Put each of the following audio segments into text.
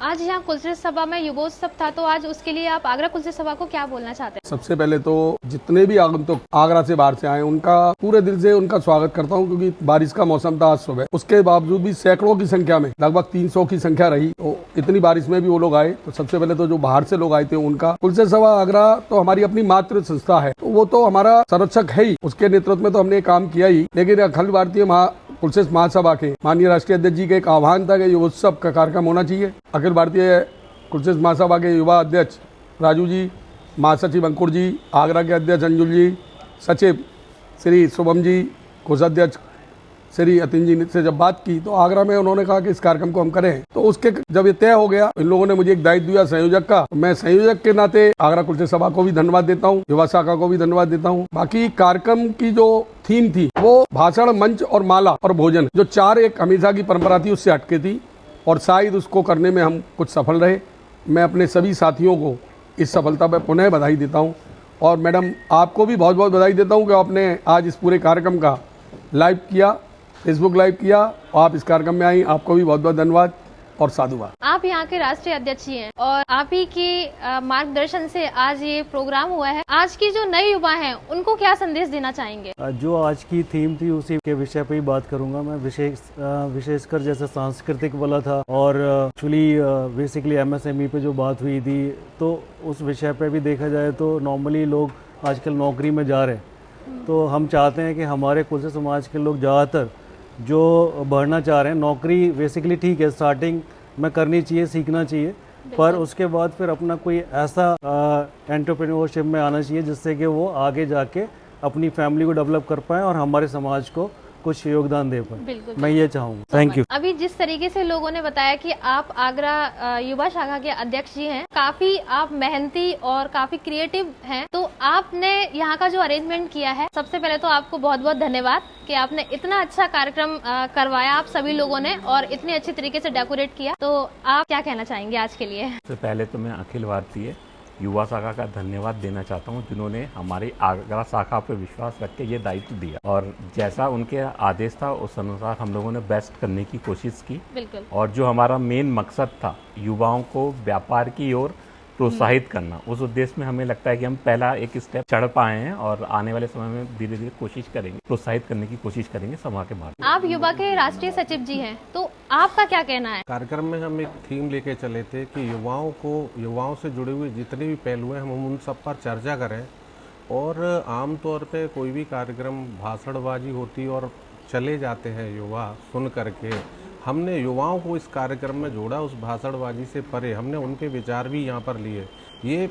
आज यहाँ कुलचरी सभा में युवोत्सव था, तो आज उसके लिए आप आगरा कुलचरी सभा को क्या बोलना चाहते हैं? सबसे पहले तो जितने भी आगंतुक आगरा से बाहर से आए उनका पूरे दिल से उनका स्वागत करता हूं, क्योंकि बारिश का मौसम था आज सुबह, उसके बावजूद भी सैकड़ों की संख्या में लगभग 300 की संख्या रही। तो इतनी बारिश में भी वो लोग आए। तो सबसे पहले तो जो बाहर से लोग आए थे उनका, कुलचरी सभा आगरा तो हमारी अपनी मातृ संस्था है, तो वो तो हमारा संरक्षक है ही, उसके नेतृत्व में तो हमने काम किया ही। लेकिन अखिल भारतीय कुलचरी महासभा के माननीय राष्ट्रीय अध्यक्ष जी का एक आह्वान था कि युवोत्सव का कार्यक्रम होना चाहिए। अखिल भारतीय कुलचरी महासभा के युवा अध्यक्ष राजू जी, महासचिव अंकुर जी, आगरा के अध्यक्ष अंजुल जी, सचिव श्री शुभम जी, कोषाध्यक्ष श्री अतिन जी से जब बात की तो आगरा में उन्होंने कहा कि इस कार्यक्रम को हम करें। तो उसके जब ये तय हो गया, इन लोगों ने मुझे एक दायित्व दिया संयोजक का। मैं संयोजक के नाते आगरा कुलचरी सभा को भी धन्यवाद देता हूँ, युवा शाखा को भी धन्यवाद देता हूँ। बाकी कार्यक्रम की जो थीम थी वो भाषण, मंच और माला और भोजन, जो चार एक हमेशा की परंपरा थी उससे हटके थी, और शायद उसको करने में हम कुछ सफल रहे। मैं अपने सभी साथियों को इस सफलता पर पुनः बधाई देता हूं, और मैडम आपको भी बहुत बहुत बधाई देता हूं कि आपने आज इस पूरे कार्यक्रम का लाइव किया, फेसबुक लाइव किया, और आप इस कार्यक्रम में आई। आपको भी बहुत बहुत धन्यवाद और साधुवाद। आप यहाँ के राष्ट्रीय अध्यक्ष ही हैं और आप ही के मार्गदर्शन से आज ये प्रोग्राम हुआ है। आज की जो नए युवा हैं उनको क्या संदेश देना चाहेंगे? जो आज की थीम थी उसी के विषय पे ही बात करूंगा मैं। विशेषकर जैसे सांस्कृतिक वाला था, और एक्चुअली बेसिकली एमएसएमई पे जो बात हुई थी, तो उस विषय पे भी देखा जाए तो नॉर्मली लोग आजकल नौकरी में जा रहे हैं। तो हम चाहते हैं कि हमारे कुलचरी समाज के लोग ज़्यादातर जो बढ़ना चाह रहे हैं, नौकरी बेसिकली ठीक है स्टार्टिंग में करनी चाहिए, सीखना चाहिए, पर उसके बाद फिर अपना कोई ऐसा एंटरप्रेन्योरशिप में आना चाहिए जिससे कि वो आगे जाके अपनी फैमिली को डेवलप कर पाए और हमारे समाज को कुछ योगदान दे पाए। मैं ये चाहूँगा। Thank you. अभी जिस तरीके से लोगों ने बताया कि आप आगरा युवा शाखा के अध्यक्ष जी हैं, काफी आप मेहनती और काफी क्रिएटिव हैं, तो आपने यहाँ का जो अरेंजमेंट किया है, सबसे पहले तो आपको बहुत बहुत धन्यवाद कि आपने इतना अच्छा कार्यक्रम करवाया आप सभी लोगों ने, और इतने अच्छे तरीके से डेकोरेट किया। तो आप क्या कहना चाहेंगे आज के लिए? सबसे पहले तो मैं अखिल भारतीय युवा शाखा का धन्यवाद देना चाहता हूं, जिन्होंने हमारी आगरा शाखा पर विश्वास रख के ये दायित्व दिया, और जैसा उनके आदेश था उस अनुसार हम लोगों ने बेस्ट करने की कोशिश की। बिल्कुल। और जो हमारा मेन मकसद था युवाओं को व्यापार की ओर प्रोत्साहित करना, उस उद्देश्य में हमें लगता है कि हम पहला एक स्टेप चढ़ पाए हैं, और आने वाले समय में धीरे धीरे कोशिश करेंगे, प्रोत्साहित करने की कोशिश करेंगे सभा के बारे में। आप युवा के राष्ट्रीय सचिव जी हैं, तो आपका क्या कहना है? कार्यक्रम में हम एक थीम लेके चले थे कि युवाओं से जुड़े हुए जितने भी पहलू हैं हम उन सब पर चर्चा करें। और आमतौर पे कोई भी कार्यक्रम भाषणबाजी होती और चले जाते हैं युवा सुन करके, हमने युवाओं को इस कार्यक्रम में जोड़ा। उस भाषणबाजी से परे हमने उनके विचार भी यहाँ पर लिए। ये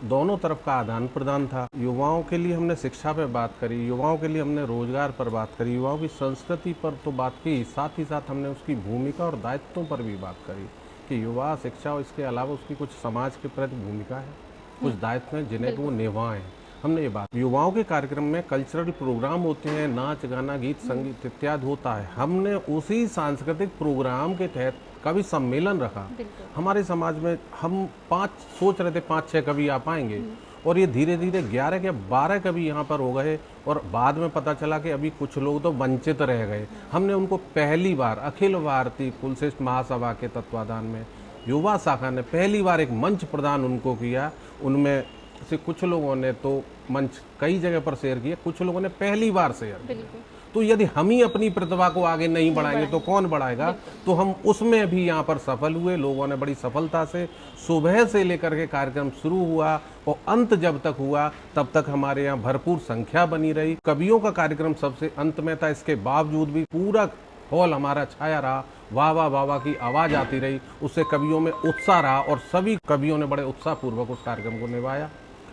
दोनों तरफ का आदान प्रदान था। युवाओं के लिए हमने शिक्षा पे बात करी, युवाओं के लिए हमने रोजगार पर बात करी, युवाओं की संस्कृति पर तो बात की, साथ ही साथ हमने उसकी भूमिका और दायित्वों पर भी बात करी कि युवा शिक्षा और इसके अलावा उसकी कुछ समाज के प्रति भूमिका है, कुछ दायित्व हैं जिन्हें वो निभाएं। हमने ये बात, युवाओं के कार्यक्रम में कल्चरल प्रोग्राम होते हैं, नाच गाना गीत संगीत इत्यादि होता है। हमने उसी सांस्कृतिक प्रोग्राम के तहत कवि सम्मेलन रखा। हमारे समाज में हम सोच रहे थे 5-6 कवि आ पाएंगे, और ये धीरे धीरे 11 या 12 कवि यहाँ पर हो गए, और बाद में पता चला कि अभी कुछ लोग तो वंचित रह गए। हमने उनको पहली बार अखिल भारतीय कुलचरी महासभा के तत्वाधान में युवा शाखा ने पहली बार एक मंच प्रदान उनको किया। उनमें से कुछ लोगों ने तो मंच कई जगह पर शेयर किया, कुछ लोगों ने पहली बार शेयर किया। तो यदि हम ही अपनी प्रतिभा को आगे नहीं बढ़ाएंगे तो कौन बढ़ाएगा? तो हम उसमें भी यहाँ पर सफल हुए। लोगों ने बड़ी सफलता से सुबह से लेकर के कार्यक्रम शुरू हुआ और अंत जब तक हुआ तब तक हमारे यहाँ भरपूर संख्या बनी रही। कवियों का कार्यक्रम सबसे अंत में था, इसके बावजूद भी पूरा हॉल हमारा छाया रहा, वाह वाह वाह वाह की आवाज आती रही। उससे कवियों में उत्साह रहा और सभी कवियों ने बड़े उत्साहपूर्वक उस कार्यक्रम को निभाया,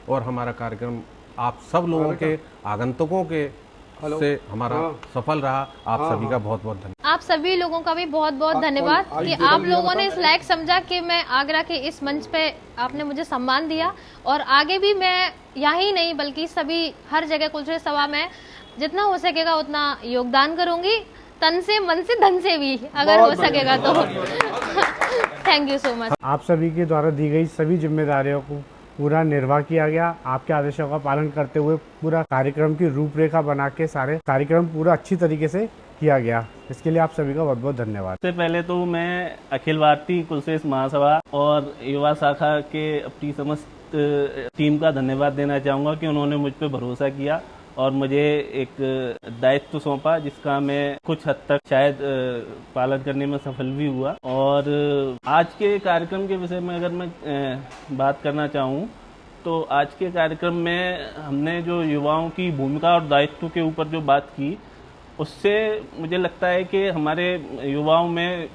और हमारा कार्यक्रम आप सब लोगों के आगंतुकों के से हमारा सफल रहा। आप सभी का बहुत बहुत धन्यवाद। आप सभी लोगों का भी बहुत बहुत धन्यवाद कि आप लोगों ने इस लायक समझा कि मैं आगरा के इस मंच पे आपने मुझे सम्मान दिया, और आगे भी मैं यहाँ ही नहीं बल्कि सभी हर जगह कुलचरी सभा में जितना हो सकेगा उतना योगदान करूंगी, तन से मन से धन से भी अगर हो सकेगा तो। Thank you so much. आप सभी के द्वारा दी गई सभी जिम्मेदारियों को पूरा निर्वाह किया गया। आपके आदेशों का पालन करते हुए पूरा कार्यक्रम की रूपरेखा बना के सारे कार्यक्रम पूरा अच्छी तरीके से किया गया। इसके लिए आप सभी का बहुत बहुत धन्यवाद। सबसे पहले तो मैं अखिल भारतीय कुलश्रेष्ठ महासभा और युवा शाखा के अपनी समस्त टीम का धन्यवाद देना चाहूँगा कि उन्होंने मुझ पर भरोसा किया और मुझे एक दायित्व सौंपा, जिसका मैं कुछ हद तक शायद पालन करने में सफल भी हुआ। और आज के कार्यक्रम के विषय में अगर मैं बात करना चाहूँ तो आज के कार्यक्रम में हमने जो युवाओं की भूमिका और दायित्व के ऊपर जो बात की, उससे मुझे लगता है कि हमारे युवाओं में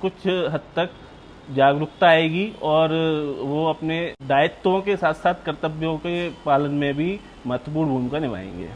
कुछ हद तक जागरूकता आएगी और वो अपने दायित्वों के साथ साथ कर्तव्यों के पालन में भी महत्वपूर्ण भूमिका निभाएंगे।